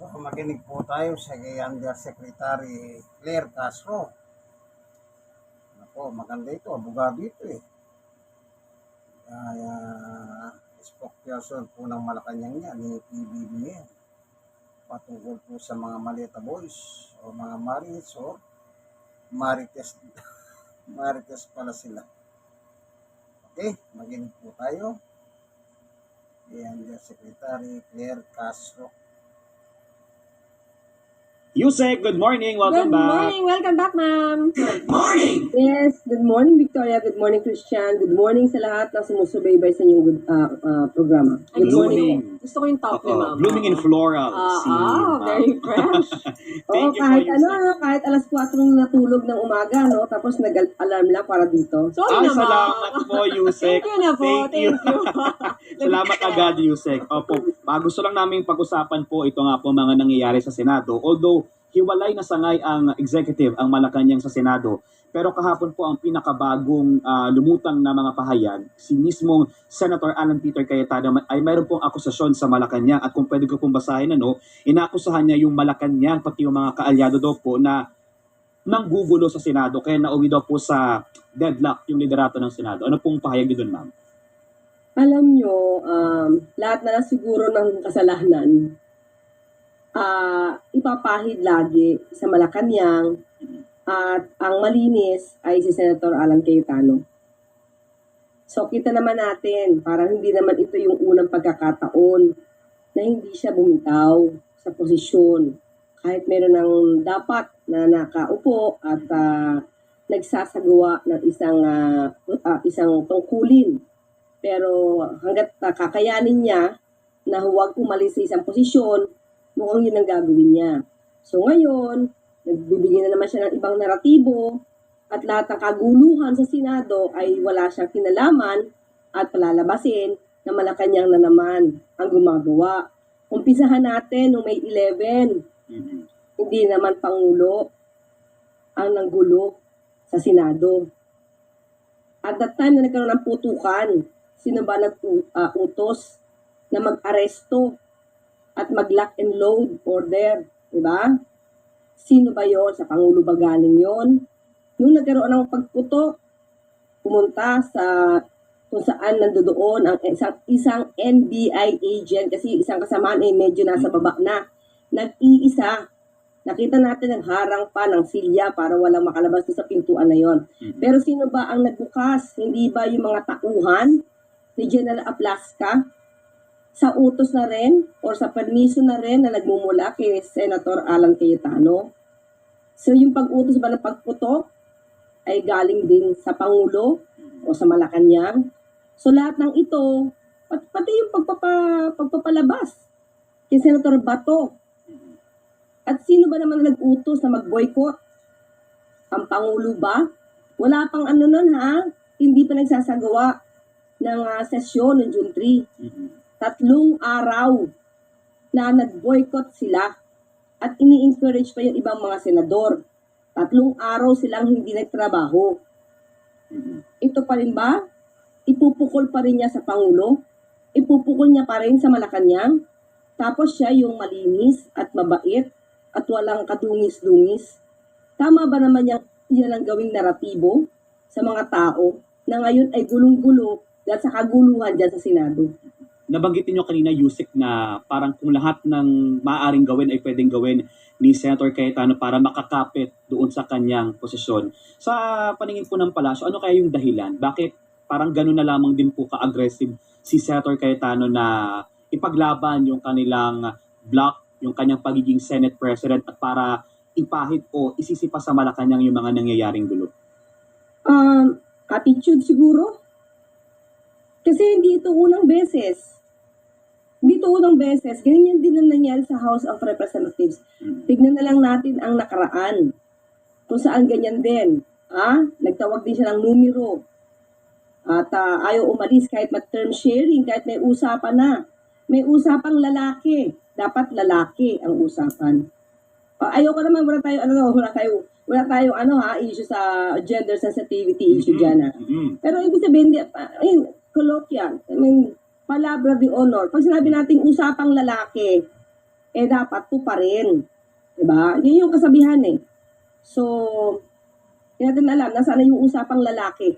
So, makinig po tayo sa kay Undersecretary Claire Castro. Ako, maganda ito. Abogado ito eh. Spokesperson po ng Malacanang yan, ni PBBM. Patungkol po sa mga Maleta Boys o mga Marines o Marites. Marites pala sila. Okay, makinig po tayo. Kay Undersecretary Claire Castro. Yusek, good morning. Welcome Good back. morning. Welcome back, ma'am. Good morning. Yes, good morning, Victoria. Good morning, Christian. Good morning sa lahat na sumusubaybay sa inyong programa. Good morning. Gusto ko yung top ni Mama. Blooming in floral. Very fresh. Thank you kahit for kahit alas 4 na natulog ng umaga, no? Tapos nag-alarm lang para dito. Sorry naman. Salamat po, Yusek. Thank you na po. Thank you. Salamat agad, Yusek. Opo, gusto lang namin pag-usapan po ito nga po mga nangyayari sa Senado. Although, hiwalay na sangay ang executive, ang Malacanang sa Senado. Pero kahapon po ang pinakabagong lumutang na mga pahayag, si mismong Senator Alan Peter Cayetano ay mayroon pong akusasyon sa Malacanang. At kung pwede ko pong basahin, inaakusahan niya yung Malacanang, pati yung mga kaalyado daw po na nanggugulo sa Senado. Kaya nauwi daw po sa deadlock yung liderato ng Senado. Ano pong pahayag niyo doon, ma'am? Alam nyo, lahat na lang siguro ng kasalanan, ipapahid lagi sa Malacanang at ang malinis ay si Senator Alan Cayetano. So kita naman natin, parang hindi naman ito yung unang pagkakataon na hindi siya bumitaw sa posisyon. Kahit meron ng dapat na nakaupo at nagsasagawa ng isang tungkulin. Pero hanggat kakayanin niya na huwag umalis sa isang posisyon, mukhang yun ang gagawin niya. So ngayon, nagbibigay na naman siya ng ibang naratibo at lahat ng kaguluhan sa Senado ay wala siyang kinalaman at palalabasin na Malacanang na naman ang gumagawa. Umpisahan natin noong May 11. Hindi naman Pangulo ang nanggulo sa Senado. At that time na nagkaroon ng putukan, sino ba nag-utos na mag-aresto at mag-lock and load order, di ba? Sino ba yon? Sa Pangulo ba galing yon? Nung nagkaroon ng pagputok, pumunta sa kung saan nandoon ang isang NBI agent, kasi isang kasamaan ay medyo nasa baba na, nag-iisa. Nakita natin ang harang pa ng silya para walang makalabas sa pintuan na yon. Pero sino ba ang nagbukas? Hindi ba yung mga tauhan ni General Ablasca? Sa utos na rin or sa permiso na rin na nagmumula kay Senator Alan Cayetano. So yung pag-utos ba ng pagputok ay galing din sa Pangulo o sa Malacanang. So lahat ng ito, pati yung pagpapalabas kay Senator Bato. At sino ba naman nag-utos na mag-boycott? Ang Pangulo ba? Wala pang nun ha? Hindi pa nagsasagawa ng sesyon ng June 3. 3 araw na nag-boycott sila at ini-encourage pa yung ibang mga senador. 3 araw silang hindi nagtrabaho. Ito pa rin ba? Ipupukol pa rin niya sa Pangulo? Ipupukol niya pa rin sa Malacanang? Tapos siya yung malinis at mabait at walang kadungis-dungis? Tama ba naman yan ang gawing naratibo sa mga tao na ngayon ay gulong-gulo dahil sa kaguluhan dyan sa Senado? Nabanggitin nyo kanina, Yusek, na parang kung lahat ng maaaring gawin ay pwedeng gawin ni Senator Cayetano para makakapit doon sa kanyang posisyon. Sa paningin po ng palasyo, ano kaya yung dahilan? Bakit parang gano'n na lamang din po ka-aggressive si Senator Cayetano na ipaglaban yung kanilang block, yung kanyang pagiging Senate President at para ipahid o isisipa sa Malacanang yung mga nangyayaring gulo? Attitude siguro. Kasi hindi ito unang beses. Ganyan din ang nangyari sa House of Representatives. Tignan na lang natin ang nakaraan. Kung saan ganyan din. Nagtawag din siya ng numero. At ayaw umalis kahit mag-term sharing, kahit may usapan na. May usapang lalaki. Dapat lalaki ang usapan. Ayoko naman, wala tayo issue sa gender sensitivity issue dyan. Pero ibig sabihin, colloquial, palabra de honor. Pag sinabi natin usapang lalaki, dapat to pa rin. Diba? Yun yung kasabihan eh. So, hindi natin alam, nasaan na yung usapang lalaki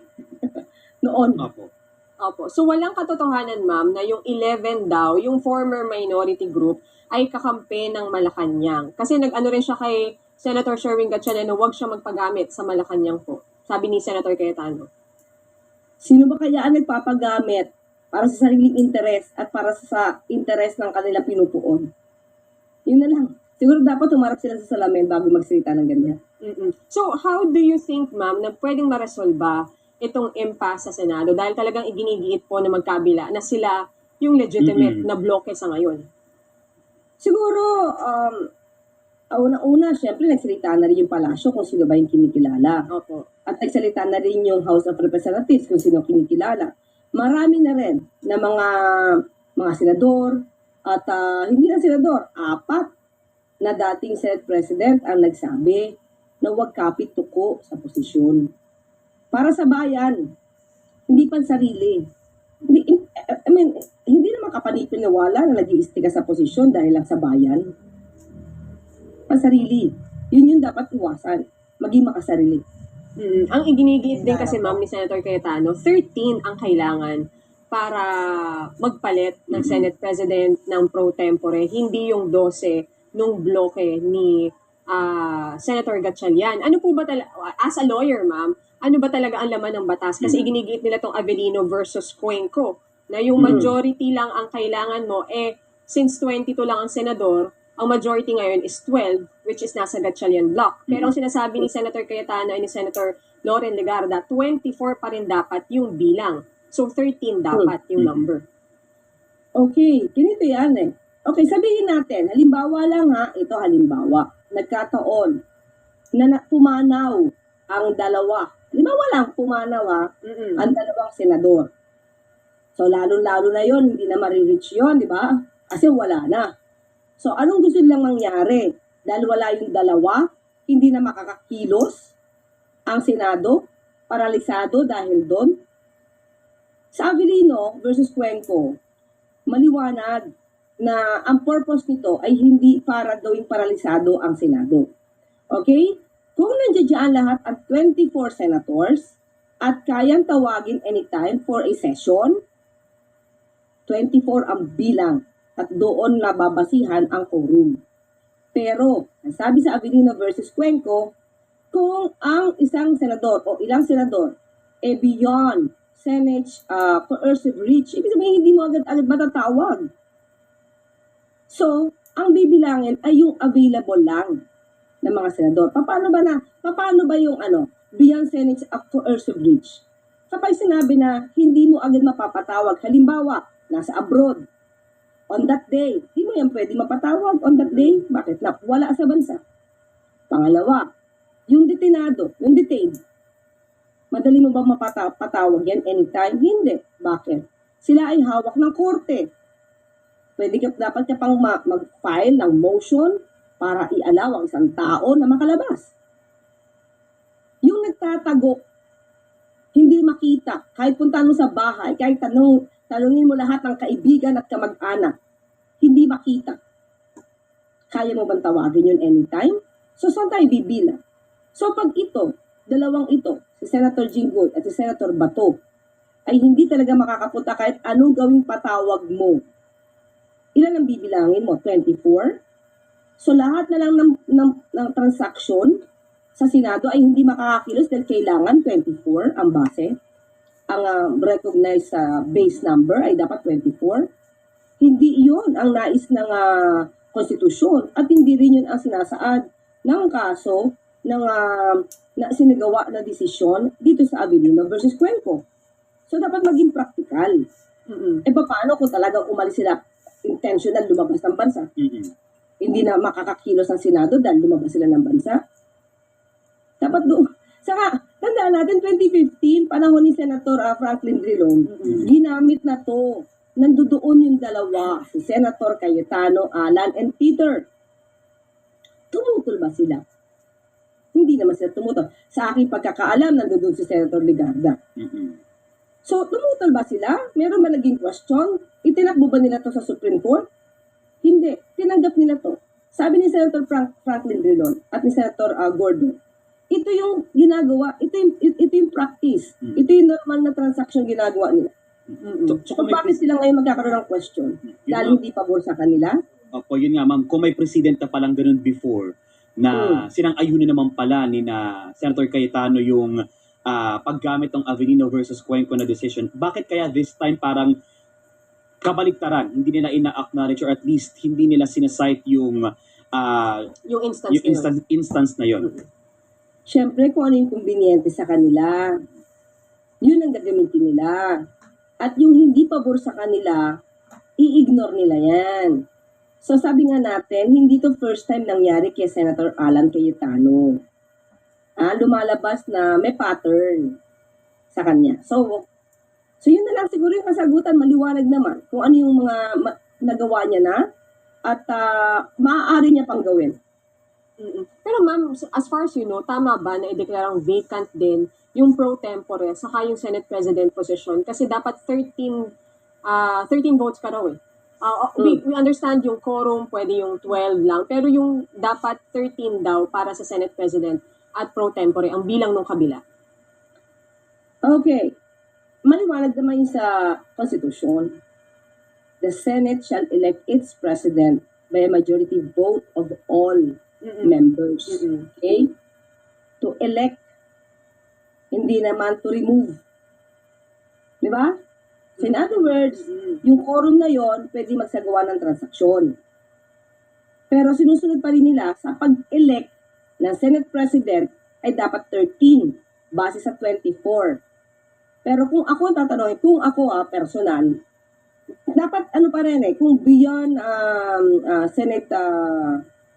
noon. Opo. Opo. So, walang katotohanan, ma'am, na yung 11 daw, yung former minority group, ay kakampi ng Malacanang. Kasi nag-ano rin siya kay Senator Sherwin Gatchalian na huwag siya magpagamit sa Malacanang po. Sabi ni Senator Cayetano. Sino ba kaya ang nagpapagamit para sa sariling interes at para sa interes ng kanilang pinupuon? Yun na lang. Siguro dapat humarap sila sa salamin bago magsalita ng ganyan. So, how do you think, ma'am, na pwedeng maresolba itong impasse sa Senado? Dahil talagang iginigiit po na magkabila na sila yung legitimate na bloke sa ngayon. Siguro, una-una, syempre nagsalita na rin yung palasyo kung sino ba yung kinikilala. Opo. At nagsalita na rin yung House of Representatives kung sino kinikilala. Marami na rin na mga senador at hindi na senador, 4 na dating Senate President ang nagsabi na huwag kapit tuko sa posisyon. Para sa bayan, hindi pansarili. Hindi naman kapanipiniwala na nag-iistiga sa posisyon dahil lang sa bayan. Pansarili. Yun yung dapat iwasan. Maging makasarili. Ang iginigiit din kasi, ma'am, ni Senator Cayetano, 13 ang kailangan para magpalit ng Senate President ng pro tempore, hindi yung 12 nung bloke ni Senator Gatchalian. Ano po ba as a lawyer, ma'am, ano ba talaga ang laman ng batas? Kasi iginigiit nila tong Avellino versus Cuenco, na yung majority lang ang kailangan mo, since 22 lang ang senador, ang majority ngayon is 12, which is nasa Gatchalian block. Pero ang sinasabi ni Senator Cayetano at ni Senator Loren Legarda, 24 pa rin dapat yung bilang. So, 13 dapat yung number. Okay, ganito yan eh. Okay, sabihin natin, halimbawa lang ito halimbawa, nagkataon na pumanaw ang dalawa. Halimbawa lang, pumanaw ang dalawang senador. So, lalo-lalo na yon hindi na marireach yun, di ba? Kasi wala na. So, anong gusto nilang mangyari? Dahil wala yung dalawa, hindi na makakakilos ang Senado, paralisado dahil doon. Sa Avellino versus Cuenco, maliwanag na ang purpose nito ay hindi para gawing paralisado ang Senado. Okay? Kung nandiyan lahat ang 24 senators at kayang tawagin anytime for a session, 24 ang bilang at doon nababasihan ang quorum. Pero, ang sabi sa Avellino versus Cuenco, kung ang isang senador o ilang senador beyond Senate coercive reach, ibig sabihin hindi mo agad-agad matatawag. So, ang bibilangin ay yung available lang ng mga senador. Paano ba yung beyond Senate coercive reach? Kapag sinabi na hindi mo agad mapapatawag, halimbawa, nasa abroad, on that day, di mo yan pwede mapatawag on that day. Bakit? Wala sa bansa. Pangalawa, yung detained. Madali mo ba mapatawag yan anytime? Hindi. Bakit? Sila ay hawak ng korte. Dapat ka pang mag-file ng motion para i-allow ang isang tao na makalabas. Yung nagtatago, hindi makita. Kahit puntahan mo sa bahay, kahit tanungin mo lahat ng kaibigan at kamag-anak, hindi makita. Kaya mo bang tawagin yun anytime? So, saan tayo bibila? So, pag dalawang ito, si Senator Jinggoy at si Senator Bato, ay hindi talaga makakapunta kahit anong gawing patawag mo. Ilan ang bibilangin mo? 24? So, lahat na lang ng transaction sa Senado ay hindi makakakilos dahil kailangan 24 ang base. Ang recognized base number ay dapat 24. Hindi iyon ang nais ng konstitusyon at hindi rin yun ang sinasaad ng kaso ng na sinagawa na desisyon dito sa Avellino versus Cuenco. So, dapat maging practical. Paano kung talagang umalis sila intentional lumabas ng bansa? Hindi na makakakilos ang Senado dahil lumabas sila ng bansa? Dapat doon. Saka, tandaan natin, 2015, panahon ni Senator Franklin Drilon, ginamit na to. Nandoon yung dalawa, si Senator Cayetano, Alan, and Peter. Tumutol ba sila? Hindi naman sila tumutol. Sa aking pagkakaalam, nandoon si Senator Legarda. So, tumutol ba sila? Meron ba naging question? Itinakbo ba nila to sa Supreme Court? Hindi, tinanggap nila to. Sabi ni Senator Franklin Drilon at ni Senator Gordon, ito yung ginagawa, ito yung practice. Ito yung normal na transaction ginagawa nila. So, So, bakit sila ngayon magkakaroon ng question? Dahil hindi pabor sa kanila? Opo, yun nga ma'am, kung may president na palang ganun before, na sinang-ayunin naman pala ni na Senator Cayetano yung paggamit ng Avelino versus Cuenco na decision, bakit kaya this time parang kabaliktaran, hindi nila ina-acknowledge or at least hindi nila sinasite yung Yung instance yung na yun. instance na yun? Siyempre, kung ano yung conveniente sa kanila, yun ang gagamitin nila. At yung hindi pabor sa kanila, i-ignore nila yan. So sabi nga natin, hindi to first time nangyari kay Senator Alan Cayetano. Lumalabas na may pattern sa kanya. So yun na lang siguro yung kasagutan, maliwanag naman kung ano yung mga nagawa niya na at maaari niya pang gawin. Pero ma'am, as far as you know, tama ba na ideklarang vacant din yung pro tempore saka yung Senate President position? Kasi dapat 13 votes pa raw eh. We understand yung quorum, pwede yung 12 lang, pero yung dapat 13 daw para sa Senate President at pro tempore ang bilang ng kabila. Okay. Maliwanag naman yun sa Constitution. The Senate shall elect its President by a majority vote of all members. Okay? To elect, hindi naman to remove. Di ba? So in other words, yung quorum na yon pwede magsagawa ng transaksyon. Pero sinusunod pa rin nila sa pag-elect ng Senate President ay dapat 13 base sa 24. Pero kung ako tatanungin, kung ako personal, dapat ano pa rin kung beyond Senate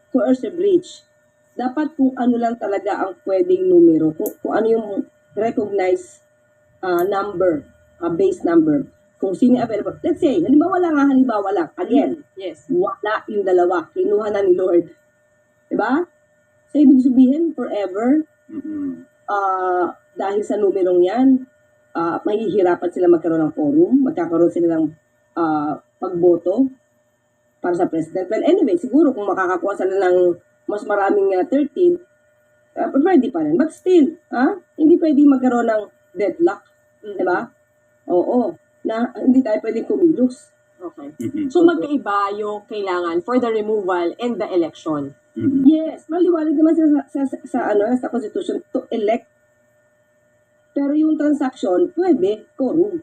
coercive breach, dapat kung ano lang talaga ang pwedeng numero, kung ano yung recognized number, base number, kung sino available. Let's say, halimbawa lang, again, Yes. wala yung dalawa, kinuha na ni Lord. Diba? So, ibig sabihin, forever, dahil sa numerong yan, mahihirapan sila magkaroon ng quorum, magkakaroon sila ng pagboto para sa president. Well, anyway, siguro kung makakakuha sila ng mas maraming 13, pwede pa rin. But still, hindi pwede magkaroon ng deadlock. Diba? Oo. Na hindi tayo pwede kumilos. Okay. So magkaiba yung kailangan for the removal and the election. Yes, maliwanag naman sa Constitution to elect. Pero yung transaction, pwede, quorum.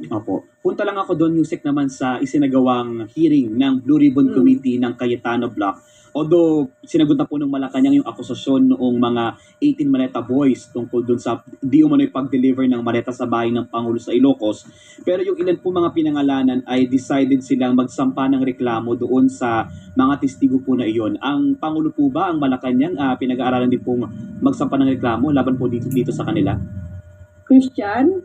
Opo. Punta lang ako doon, Yusek, naman sa isinagawang hearing ng Blue Ribbon Committee ng Cayetano Block. Although, sinagot na po ng Malacanang yung akusasyon noong mga 18 Maleta Boys tungkol doon sa di umano'y pag-deliver ng maleta sa bahay ng Pangulo sa Ilocos. Pero yung ilan po mga pinangalanan ay decided silang magsampa ng reklamo doon sa mga testigo po na iyon. Ang Pangulo po ba, ang Malacanang, pinag-aaralan din pong magsampa ng reklamo laban po dito sa kanila? Christian,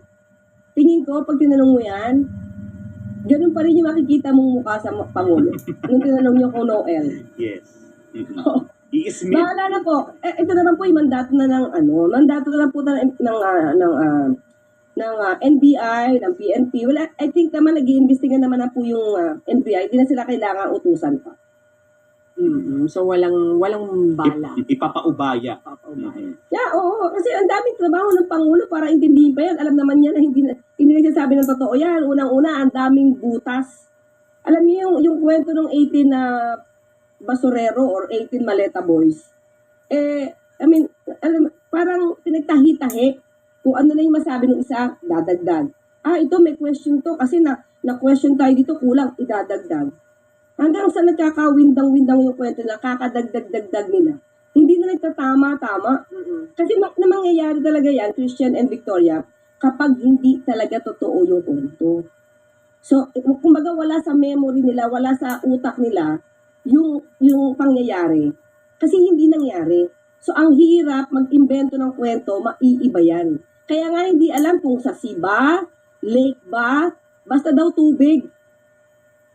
tingin ko, pag tinanong mo yan, ganun pa rin yung makikita mong mukha sa Pangulo. Nung tinanong niyo kung Noel. Yes. I-ismit. Bahala na po. Ito naman po yung mandato na mandato na lang po ng NBI, ng PNP. Well, I think naman nag-iimbestiga naman na po yung NBI. Hindi na sila kailangan utusan pa. So walang bala. Ipapaubaya. Yeah, oo. Kasi ang daming trabaho ng Pangulo para intindihin pa yan. Alam naman niya na hindi nagsasabi ng totoo yan. Unang-una, ang daming butas. Alam niyo yung kwento ng 18 na basurero or 18 Maleta Boys. Parang pinagtahi-tahi. Kung ano na yung masabi ng isa, dadagdag. Ito may question to kasi na-question tayo dito, kulang, idadagdag. Hanggang sa nagkakawindang-windang yung kwento na kakadagdag-dagdag nila. Hindi na nagtatama-tama. Kasi mangyayari talaga yan, Christian and Victoria, kapag hindi talaga totoo yung kwento. So, kumbaga wala sa memory nila, wala sa utak nila, yung pangyayari. Kasi hindi nangyari. So, ang hirap mag-imbento ng kwento, maiiba yan. Kaya nga hindi alam kung sa sea ba, lake ba, basta daw tubig.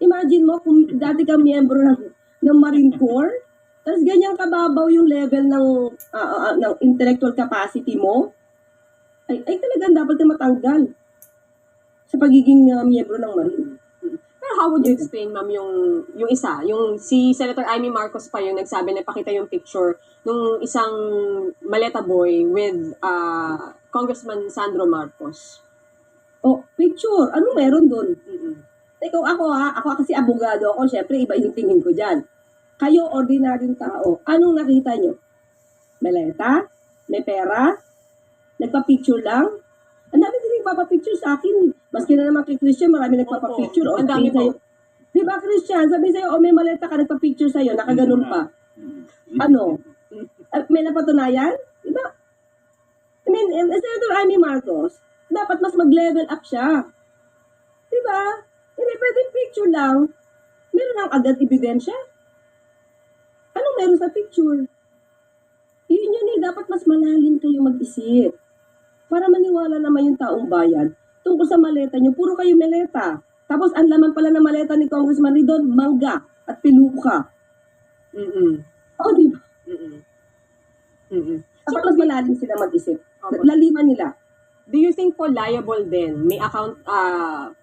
Imagine mo kung dati ka miyembro ng Marine Corps, tapos ganyan kababaw yung level ng intellectual capacity mo, ay talagang dapat ka matanggal sa pagiging miyembro ng Marine. Pero Pero how would you explain, ma'am, yung isa? Yung si Senator Amy Marcos pa yung nagsabi na pakita yung picture nung isang maleta boy with Congressman Sandro Marcos. O, picture. Ano meron doon? Mm-mm. Ikaw ako kasi abogado ako, syempre iba yung tingin ko dyan. Kayo, ordinaryong tao, anong nakita nyo? Maleta? May pera? Nagpa-picture lang? Ang dami din nagpapapicture sa akin. Maski na naman kay Christian, marami nagpapapicture. Opo. O, Ang dami sabihin sa'yo, po. di ba Christian, sabi sa'yo, may maleta ka, nagpa-picture sa'yo, nakaganon pa. Ano? May napatunayan? Di ba? I mean, Senator Amy Marcos, dapat mas mag-level up siya. Di ba? Hindi pwedeng picture lang. Meron ang agad ebidensya. Anong meron sa picture? Yun dapat mas malalim kayo mag-isip. Para maniwala naman yung taong bayan tungkol sa maleta nyo. Puro kayo maleta. Tapos ang laman pala ng maleta ni Congressman Ridon, mangga at piluka. Mm-mm. O, di ba? Mm-mm. Mm-mm. Dapat mas malalim sila mag-isip. Opo. Laliman nila. Do you think po liable din, may account,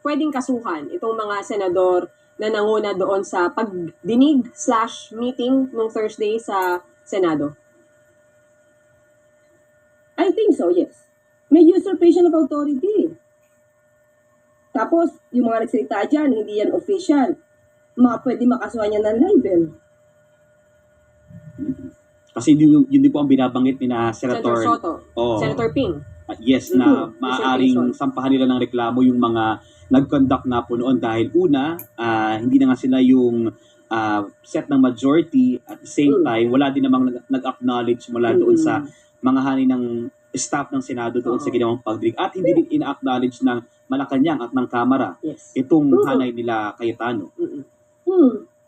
pwedeng kasuhan itong mga senador na nanguna doon sa pagdinig/meeting nung Thursday sa Senado? I think so, yes. May usurpation of authority. Tapos, yung mga nagsalita dyan, hindi yan official. Pwede makasuhan yan ng libel. Kasi yun din po ang binabanggit ni na Senator Senator, Soto, Oo. Senator Ping. Yes, na Mhm. maaaring Usurpation. sampahan nila ng reklamo yung mga nag-conduct na po noon dahil una, hindi na nga sila yung set ng majority, at the same time, wala din namang nag-acknowledge mula doon sa mga hani ng staff ng Senado doon sa ginawang pagdinig at hindi din ina-acknowledge ng Malacanang at ng Kamara Yes. itong hanay nila Cayetano. Mm-mm.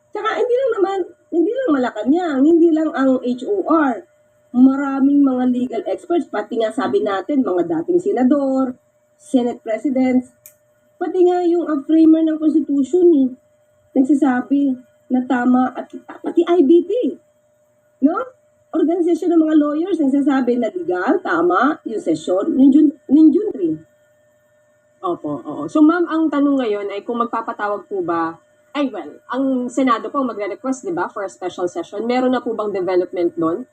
Tsaka hindi lang Malacanang, hindi lang ang HOR. Maraming mga legal experts, pati nga sabi natin, mga dating senador, Senate presidents, pati nga yung framer ng Constitution nagsasabi na tama at pati IBP. No? Organisasyon ng mga lawyers nagsasabi na legal, tama, yung session, ng June 3. Opo, oo. So ma'am, ang tanong ngayon ay kung magpapatawag po ba, ang Senado po magre-request, di ba, for a special session. Meron na po bang development doon?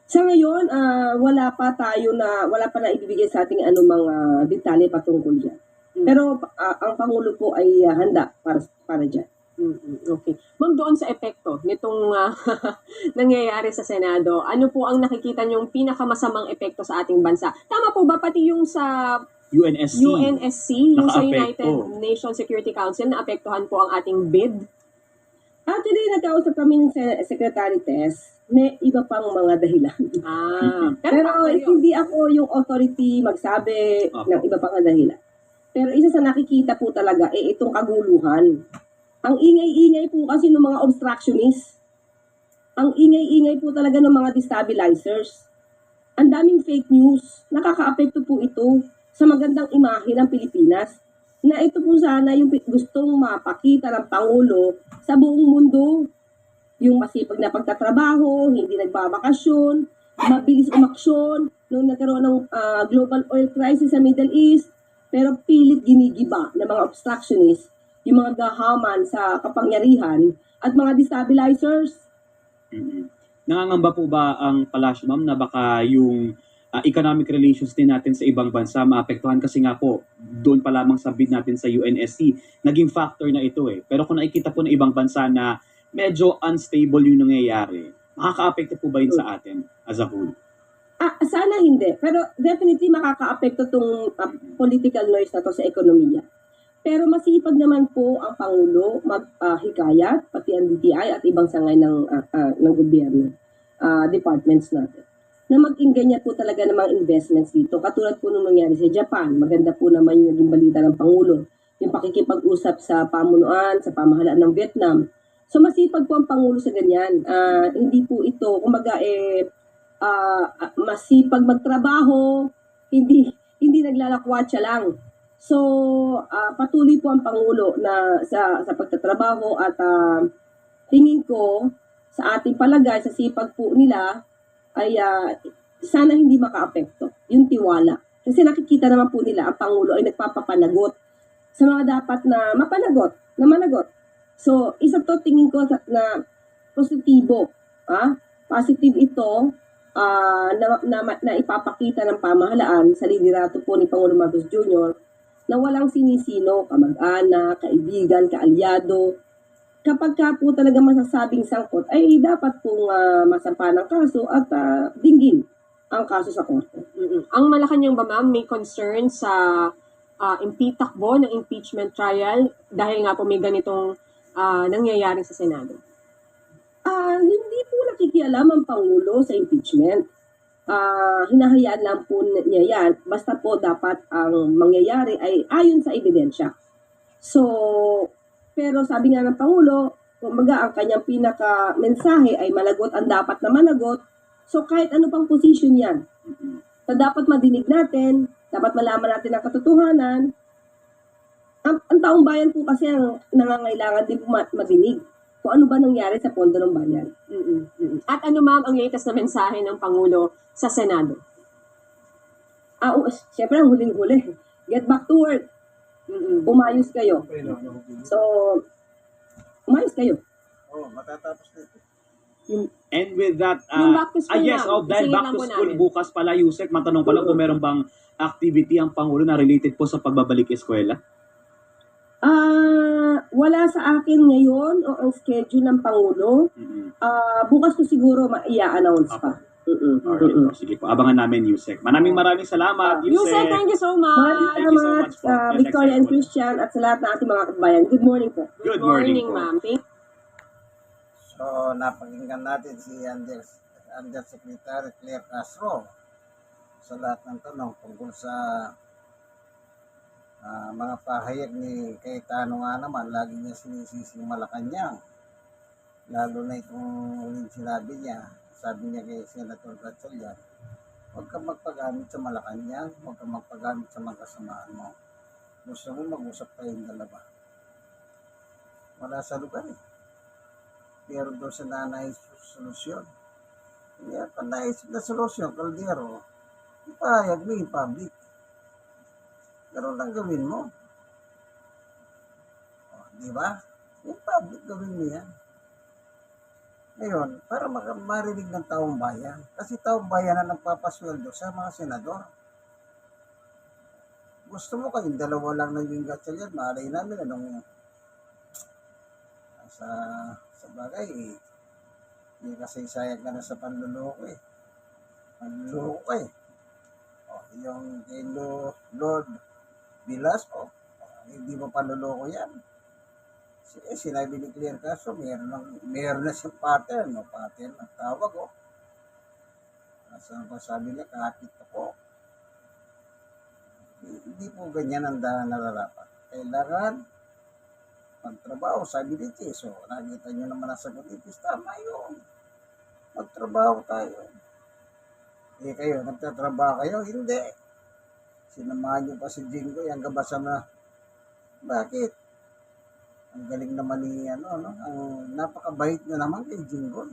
Sa ngayon, wala pa na ibibigay sa ating mga detalye patungkol dyan. Pero ang Pangulo po ay handa para dyan. Okay. Ma'am, doon sa epekto nitong nangyayari sa Senado, ano po ang nakikita niyong pinakamasamang epekto sa ating bansa? Tama po ba pati yung sa UNSC. yung sa Nakaapekto. United Nations Security Council, naapektuhan po ang ating bid? Actually, nagkausap kami ng Secretary Tess, may iba pang mga dahilan. Pero hindi ako yung authority magsabi ng iba pang dahilan. Pero isa sa nakikita po talaga, itong kaguluhan. Ang ingay-ingay po kasi ng mga obstructionists. Ang ingay-ingay po talaga ng mga destabilizers. Ang daming fake news. Nakakaapekto po ito sa magandang imahe ng Pilipinas. Na ito po sana yung gustong mapakita ng Pangulo sa buong mundo. Yung masipag na pagtatrabaho, hindi nagbabakasyon, mabilis umaksyon, nung nagkaroon ng global oil crisis sa Middle East, pero pilit ginigiba ng mga obstructionists, yung mga gahaman sa kapangyarihan, at mga destabilizers. Nangangamba po ba ang palasyo, ma'am, na baka yung economic relations din natin sa ibang bansa maapektuhan? Kasi nga po, doon pa lamang sa bid natin sa UNSC, naging factor na ito Pero kung nakikita po ng ibang bansa na medyo unstable yung nangyayari, makakaapekto po ba yun sa atin as a whole? Sana hindi. Pero definitely makakaapekto itong political noise na to sa ekonomiya. Pero masipag naman po ang Pangulo maghikayat, pati ang DTI at ibang sangay ng gobyerno, departments natin, na mag-inganya po talaga ng mga investments dito. Katulad po nung nangyari sa Japan, maganda po naman yung naging balita ng Pangulo. Yung pakikipag-usap sa pamunuan, sa pamahalaan ng Vietnam. So masipag po ang Pangulo sa ganyan. Hindi po ito, kumbaga masipag magtrabaho, hindi naglalakwatsa lang. So patuloy po ang Pangulo na sa pagtatrabaho at tingin ko sa ating palagay, sa sipag po nila, ay sana hindi makaapekto yung tiwala. Kasi nakikita naman po nila ang Pangulo ay nagpapapanagot sa mga dapat na mapanagot. na managot. So, isa to tingin ko na positibo. Positive ito na ipapakita ng pamahalaan sa liderato po ni Pangulong Marcos Jr. na walang sinisino, kamag-anak, kaibigan, kaalyado. Kapag ka po talaga masasabing sangkot, ay dapat pong masampa ng kaso at dinggin ang kaso sa korte. Ang Malacanang ba, ma'am, may concern sa takbo ng impeachment trial dahil nga po may ganitong nangyayari sa Senado? Hindi po nakikialam ang Pangulo sa impeachment. Hinahayaan lang po niya yan. Basta po dapat ang mangyayari ay ayon sa ebidensya. So, pero sabi nga ng Pangulo, kumbaga ang kanyang pinaka-mensahe ay malagot ang dapat na managot. So, kahit ano pang position yan, na dapat madinig natin, dapat malaman natin ang katotohanan. Ang taong bayan po kasi ang nangangailangan din po madinig kung ano ba nangyari sa pondo ng bayan. At ano, ma'am, ang latest na mensahe ng Pangulo sa Senado? Siyempre, ang huling-huli. Get back to work. Umayos kayo. So, umayos kayo. Matatapos nito. And with that, Yung back to school, yes, ma'am. dahil Isingin back lang to po school, namin. bukas pala, Yusek, matanong ko lang kung meron bang activity ang Pangulo na related po sa pagbabalik eskwela? Wala sa akin ngayon o ang schedule ng Pangulo. Bukas ko siguro ma-i-announce pa. Alright, sige po. Abangan namin, Yusek. Maraming salamat, Yusek, Yusek. thank you so much. Thank you so Salamat, much po. Victoria and Christian, at sa lahat ng ating mga kabayan. Good morning po. Good morning po. ma'am. So, napakinggan natin si Undersecretary Claire Castro sa lahat ng tanong tungkol sa mga pahayag ni Cayetano nga naman. Lagi niya sinisising Malacanang. Lalo na itong huling sinabi niya. Sabi niya kay Senator Gatchalian, huwag kang magpagamit sa Malacanang, huwag kang magpagamit sa mga kasamaan mo. Gusto mo mag-usap tayong dalawa. Wala sa lugar eh. Pero doon sa nanais solusyon. Hindi pa naisip na solusyon, Caldero, ipahayag mo yung public. Ganun lang gawin mo. Di ba? Yung public gawin mo yan. Ngayon, para marinig ng taong bayan. Kasi taong bayan na nagpapasweldo sa mga senador. Gusto mo kayong dalawa lang naging Gatchalian, malay namin anong sa bagay eh. Hindi kasi sayag ka na sa panluloko eh. Panluloko eh. Yung kay Lord Velasco, hindi mo panluloko yan. Sinabi ni Claire Castro, meron na siyang pattern, pattern ang tawag, Saan pa sabi niya, kahapit ako. Hindi po ganyan ang nararapat. Kailangan magtrabaho, sabi ni Tis. So, nakita nyo naman ang sagot ni Tis, tama yun. Magtrabaho tayo. Kayo, nagtatrabaho kayo? Hindi. Sinamahan nyo pa si Jingo, yung gabasa na. Bakit? Ang galing naman ni, ang napakabait nyo naman kay Jingo.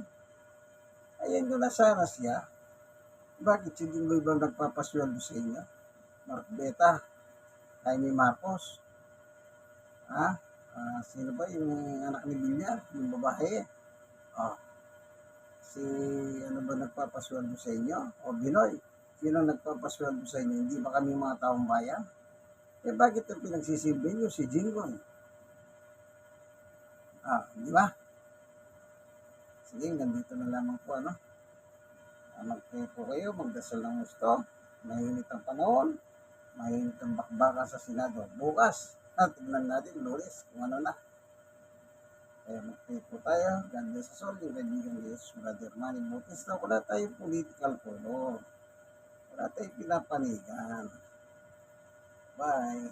Ayan nyo na sana siya. Bakit si Jingo ibang nagpapasweldo sa inyo? Mark Beta, Jaime Marcos. Sino ba yung anak ni Villar? Yung babae? Si ba nagpapasweldo sa inyo? O Binoy? Sino nagpapasweldo sa inyo? Hindi ba kami mga taong bayan? Bakit ang pinagsisilbi nyo si Jingon? Di ba? Sige, nandito na lamang po, mag-pray po kayo, magdasal ng gusto. Mahinit ang panahon, mahinit ang bakbaka sa Senado. Bukas, tignan natin, Lunes, kung ano na. Kaya mag-pray po tayo. God bless us all. Yung kaibigan Jesus, Brother Manny Bautista. Wala tayong political color. Wala tayong pinapanigan. Bye.